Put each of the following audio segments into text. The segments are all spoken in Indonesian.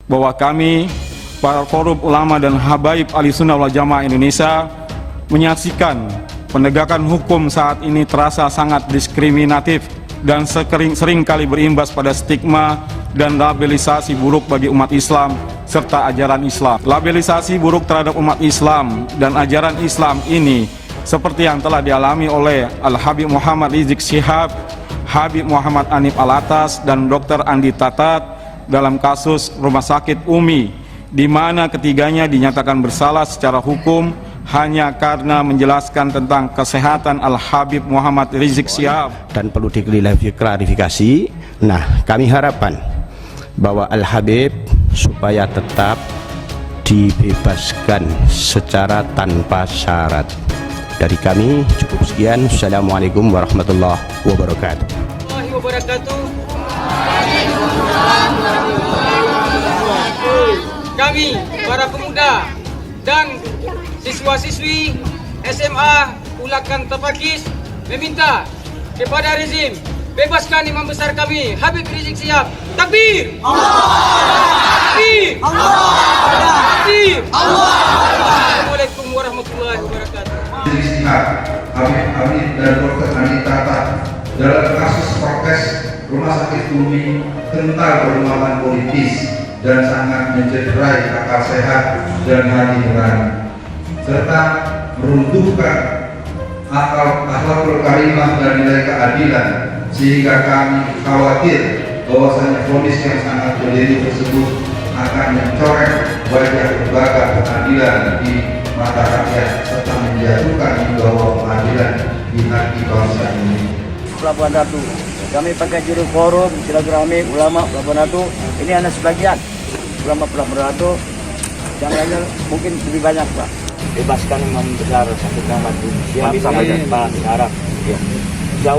bahwa kami, para Forum Ulama dan Habaib Ahlussunnah wal Jamaah Indonesia, menyaksikan penegakan hukum saat ini terasa sangat diskriminatif dan sering kali berimbas pada stigma dan labelisasi buruk bagi umat Islam serta ajaran Islam. Labelisasi buruk terhadap umat Islam dan ajaran Islam ini seperti yang telah dialami oleh Al-Habib Muhammad Rizik Syihab, Habib Muhammad Anif Alatas, dan Dr. Andi Tatat dalam kasus Rumah Sakit Umi, di mana ketiganya dinyatakan bersalah secara hukum hanya karena menjelaskan tentang kesehatan Al-Habib Muhammad Rizik Syihab. Dan perlu diklarifikasi, nah kami harapkan bahwa Al-Habib supaya tetap dibebaskan secara tanpa syarat. Dari kami cukup sekian. Assalamualaikum warahmatullahi wabarakatuh. Kami, para pemuda dan siswa-siswi SMA Ulakan Tapakis meminta kepada rezim bebaskan imam besar kami, Habib Rizik Syihab. Takbir! Takbir! Takbir! Assalamualaikum warahmatullahi wabarakatuh. Rizik Syihab, Habib dan Dr. Andi Tatat dalam kasus protes Rumah Sakit Umi kental bermuatan politis dan sangat mencederai akal sehat dan hati nurani, serta meruntuhkan akhlakul karimah dan nilai keadilan, sehingga kami khawatir bahwasanya vonis yang sangat berdiri tersebut akan mencoreng wajah lembaga pengadilan di mata rakyat serta menjatuhkan bahwa pengadilan di hati bangsa ini. Pelabuhan Ratu, kami pakai juru forum silaturahmi ulama Pelabuhan Ratu. Ini hanya sebagian ulama Pelabuhan Ratu, yang lainnya mungkin lebih banyak, Pak. Bebaskan imam besar Habib Muhammad Rizik Syihab tanpa syarat. Ya. Insya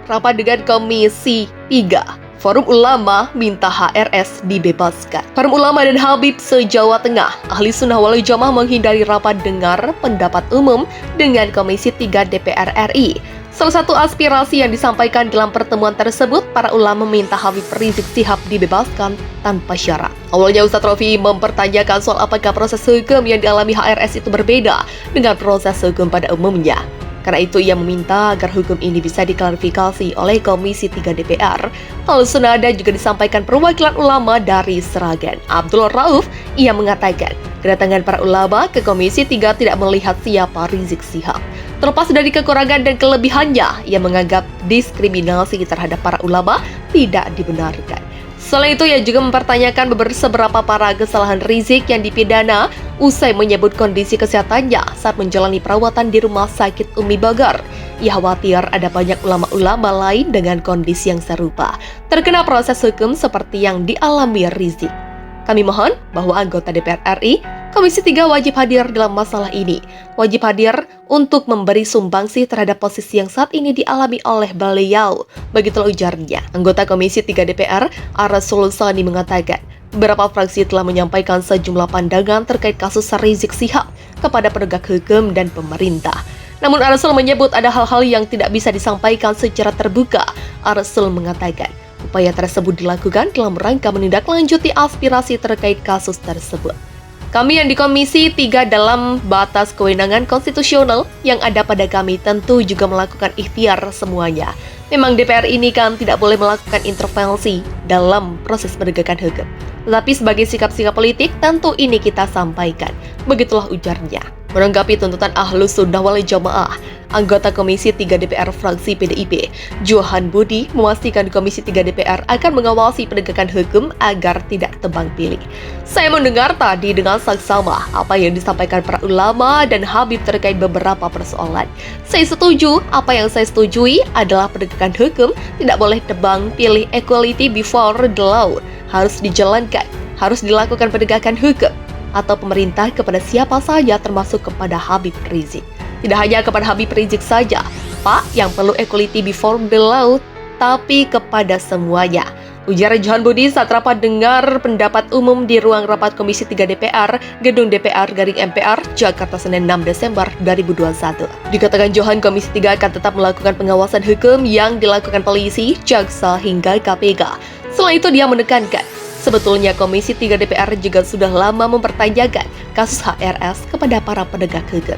Rapat dengan Komisi 3, Forum Ulama minta HRS dibebaskan. Forum Ulama dan Habib se-Jawa Tengah, Ahlussunnah wal Jamaah menghindari rapat dengar pendapat umum dengan Komisi 3 DPR RI. Salah satu aspirasi yang disampaikan dalam pertemuan tersebut, para ulama meminta Habib Rizik Syihab dibebaskan tanpa syarat. Awalnya Ustadz Rofi mempertanyakan soal apakah proses hukum yang dialami HRS itu berbeda dengan proses hukum pada umumnya. Karena itu ia meminta agar hukum ini bisa diklarifikasi oleh Komisi 3 DPR. Ahlussunnah dan juga disampaikan perwakilan ulama dari Sragen. Abdul Rauf, ia mengatakan kedatangan para ulama ke Komisi 3 tidak melihat siapa Rizik Syihab. Terlepas dari kekurangan dan kelebihannya, ia menganggap diskriminasi terhadap para ulama tidak dibenarkan. Selain itu, ia juga mempertanyakan seberapa parah kesalahan Rizik yang dipidana usai menyebut kondisi kesehatannya saat menjalani perawatan di Rumah Sakit Umi Bogor. Ia khawatir ada banyak ulama-ulama lain dengan kondisi yang serupa terkena proses hukum seperti yang dialami Rizik. Kami mohon bahwa anggota DPR RI, Komisi 3 wajib hadir dalam masalah ini. Wajib hadir untuk memberi sumbangsi terhadap posisi yang saat ini dialami oleh beliau. Begitulah ujarnya. Anggota Komisi 3 DPR, Arasul Sani mengatakan, beberapa fraksi telah menyampaikan sejumlah pandangan terkait kasus Rizik Syihab kepada penegak hukum dan pemerintah. Namun Arasul menyebut ada hal-hal yang tidak bisa disampaikan secara terbuka. Arasul mengatakan, upaya tersebut dilakukan dalam rangka menindaklanjuti aspirasi terkait kasus tersebut. Kami yang di Komisi 3 dalam batas kewenangan konstitusional yang ada pada kami tentu juga melakukan ikhtiar semuanya. Memang DPR ini kan tidak boleh melakukan intervensi dalam proses penegakan hukum. Tetapi sebagai sikap-sikap politik tentu ini kita sampaikan. Begitulah ujarnya. Menanggapi tuntutan Ahlussunnah wal Jamaah, anggota Komisi 3 DPR fraksi PDIP, Johan Budi, memastikan Komisi 3 DPR akan mengawasi penegakan hukum agar tidak tebang pilih. Saya mendengar tadi dengan saksama apa yang disampaikan para ulama dan Habib terkait beberapa persoalan. Saya setuju, apa yang saya setujui adalah penegakan hukum tidak boleh tebang pilih, equality before the law. Harus dijalankan, harus dilakukan penegakan hukum atau pemerintah kepada siapa saja termasuk kepada Habib Rizik. Tidak hanya kepada Habib Rizik saja, Pak, yang perlu equality before the law, tapi kepada semuanya. Ujar Johan Budi saat rapat dengar pendapat umum di ruang rapat Komisi 3 DPR, Gedung DPR Garing MPR, Jakarta Senin 6 Desember 2021. Dikatakan Johan, Komisi 3 akan tetap melakukan pengawasan hukum yang dilakukan polisi, jaksa, hingga KPK. Selain itu dia menekankan, sebetulnya Komisi 3 DPR juga sudah lama mempertanyakan kasus HRS kepada para penegak hukum.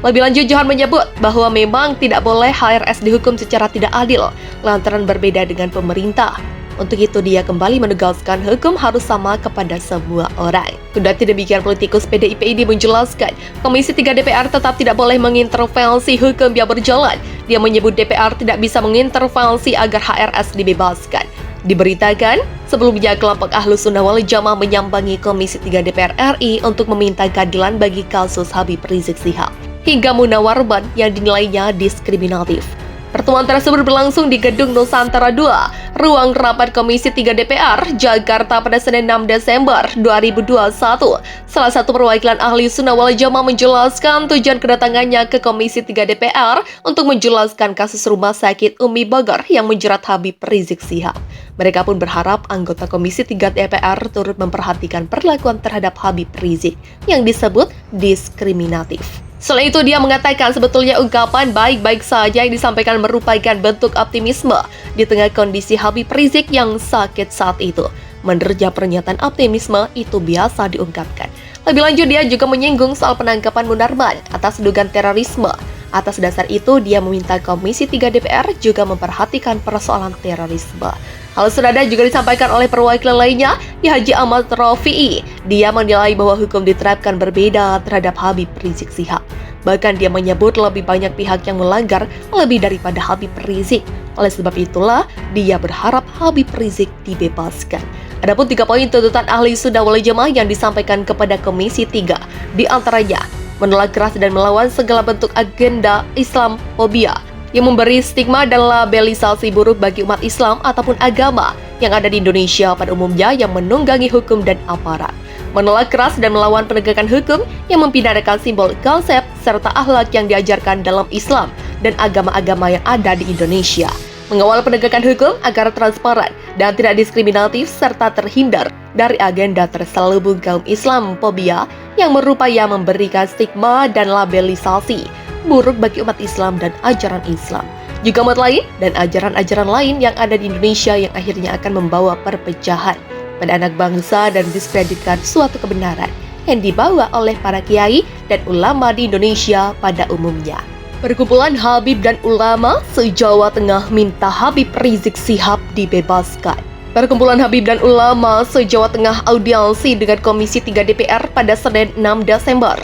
Lebih lanjut, Johan menyebut bahwa memang tidak boleh HRS dihukum secara tidak adil lantaran berbeda dengan pemerintah. Untuk itu dia kembali menegaskan hukum harus sama kepada semua orang. Kendati demikian, politikus PDIP ini menjelaskan Komisi 3 DPR tetap tidak boleh mengintervensi hukum yang berjalan. Dia menyebut DPR tidak bisa mengintervensi agar HRS dibebaskan. Diberitakan, sebelumnya kelompok Ahlus Sunnah wal Jamaah menyambangi Komisi 3 DPR RI untuk meminta keadilan bagi kasus Habib Rizik Syihab hingga Munawar Warman yang dinilainya diskriminatif. Pertemuan tersebut berlangsung di Gedung Nusantara 2, ruang rapat Komisi 3 DPR, Jakarta pada Senin 6 Desember 2021. Salah satu perwakilan ahli Sunnah wal Jamaah menjelaskan tujuan kedatangannya ke Komisi 3 DPR untuk menjelaskan kasus rumah sakit Umi Bogor yang menjerat Habib Rizik Syihab. Mereka pun berharap anggota Komisi 3 DPR turut memperhatikan perlakuan terhadap Habib Rizik yang disebut diskriminatif. Selain itu, dia mengatakan sebetulnya ungkapan baik-baik saja yang disampaikan merupakan bentuk optimisme di tengah kondisi Habib Rizik yang sakit saat itu. Menurutnya, pernyataan optimisme itu biasa diungkapkan. Lebih lanjut, dia juga menyinggung soal penangkapan Munarman atas dugaan terorisme. Atas dasar itu, dia meminta Komisi 3 DPR juga memperhatikan persoalan terorisme. Hal senada juga disampaikan oleh perwakilan lainnya, Haji Ahmad Rafi'i. Dia menilai bahwa hukum diterapkan berbeda terhadap Habib Rizik Syihab. Bahkan dia menyebut lebih banyak pihak yang melanggar lebih daripada Habib Rizik. Oleh sebab itulah, dia berharap Habib Rizik dibebaskan. Adapun 3 poin tuntutan ahli Sunnah wal Jamaah yang disampaikan kepada Komisi 3, di antaranya menolak keras dan melawan segala bentuk agenda Islamofobia yang memberi stigma dan labelisasi buruk bagi umat Islam ataupun agama yang ada di Indonesia pada umumnya yang menunggangi hukum dan aparat. Menolak keras dan melawan penegakan hukum yang mempidanakan simbol, konsep, serta akhlak yang diajarkan dalam Islam dan agama-agama yang ada di Indonesia. Mengawal penegakan hukum agar transparan dan tidak diskriminatif serta terhindar dari agenda terselubung kaum Islamofobia yang berupaya memberikan stigma dan labelisasi buruk bagi umat Islam dan ajaran Islam. Juga umat lain dan ajaran-ajaran lain yang ada di Indonesia yang akhirnya akan membawa perpecahan pada anak bangsa dan diskreditkan suatu kebenaran yang dibawa oleh para kiai dan ulama di Indonesia pada umumnya. Perkumpulan Habib dan ulama se-Jawa Tengah minta Habib Rizik Syihab dibebaskan. Perkumpulan Habib dan ulama se-Jawa Tengah audiensi dengan Komisi 3 DPR pada Senin 6 Desember.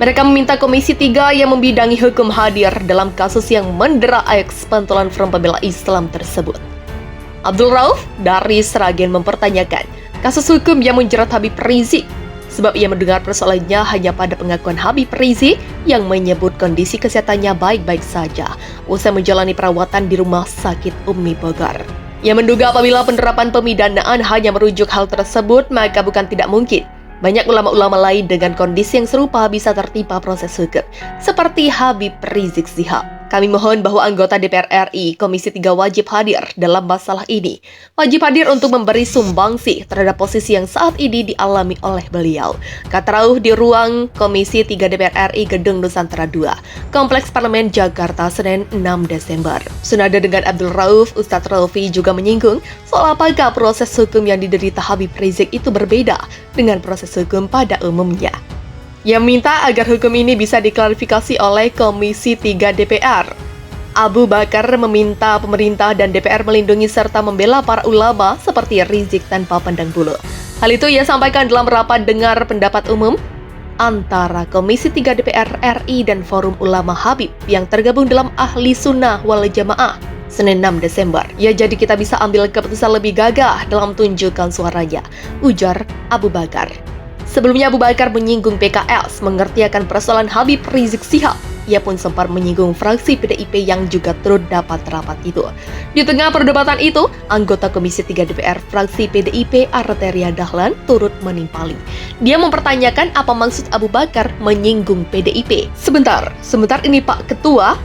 Mereka meminta Komisi 3 yang membidangi hukum hadir dalam kasus yang mendera eks-Pantulan Front Pembela Islam tersebut. Abdul Rauf dari Sragen mempertanyakan kasus hukum yang menjerat Habib Rizik, sebab ia mendengar persoalannya hanya pada pengakuan Habib Rizik yang menyebut kondisi kesehatannya baik-baik saja usai menjalani perawatan di rumah sakit Umi Bogor. Ia menduga apabila penerapan pemidanaan hanya merujuk hal tersebut, maka bukan tidak mungkin banyak ulama-ulama lain dengan kondisi yang serupa bisa tertimpa proses hukum, seperti Habib Rizik Syihab. Kami mohon bahwa anggota DPR RI, Komisi 3 wajib hadir dalam masalah ini. Wajib hadir untuk memberi sumbangsi terhadap posisi yang saat ini dialami oleh beliau. Kata Rauf di ruang Komisi 3 DPR RI Gedung Nusantara 2, Kompleks Parlemen Jakarta, Senin 6 Desember. Senada dengan Abdul Rauf, Ustadz Rafi juga menyinggung soal apakah proses hukum yang diderita Habib Rizik itu berbeda dengan proses hukum pada umumnya. Yang minta agar hukum ini bisa diklarifikasi oleh Komisi 3 DPR. Abu Bakar meminta pemerintah dan DPR melindungi serta membela para ulama seperti Rizik tanpa pandang bulu. Hal itu ia sampaikan dalam rapat dengar pendapat umum antara Komisi 3 DPR RI dan Forum Ulama Habib yang tergabung dalam Ahli Sunnah wal Jamaah Senin 6 Desember. Ya, jadi kita bisa ambil keputusan lebih gagah dalam tunjukkan suaranya, ujar Abu Bakar. Sebelumnya Abu Bakar menyinggung PKS mengerti akan persoalan Habib Rizik Syihab. Ia pun sempat menyinggung fraksi PDIP yang juga turut dapat rapat itu. Di tengah perdebatan itu, anggota Komisi 3 DPR fraksi PDIP Arteria Dahlan turut menimpali. Dia mempertanyakan apa maksud Abu Bakar menyinggung PDIP. Sebentar ini Pak Ketua,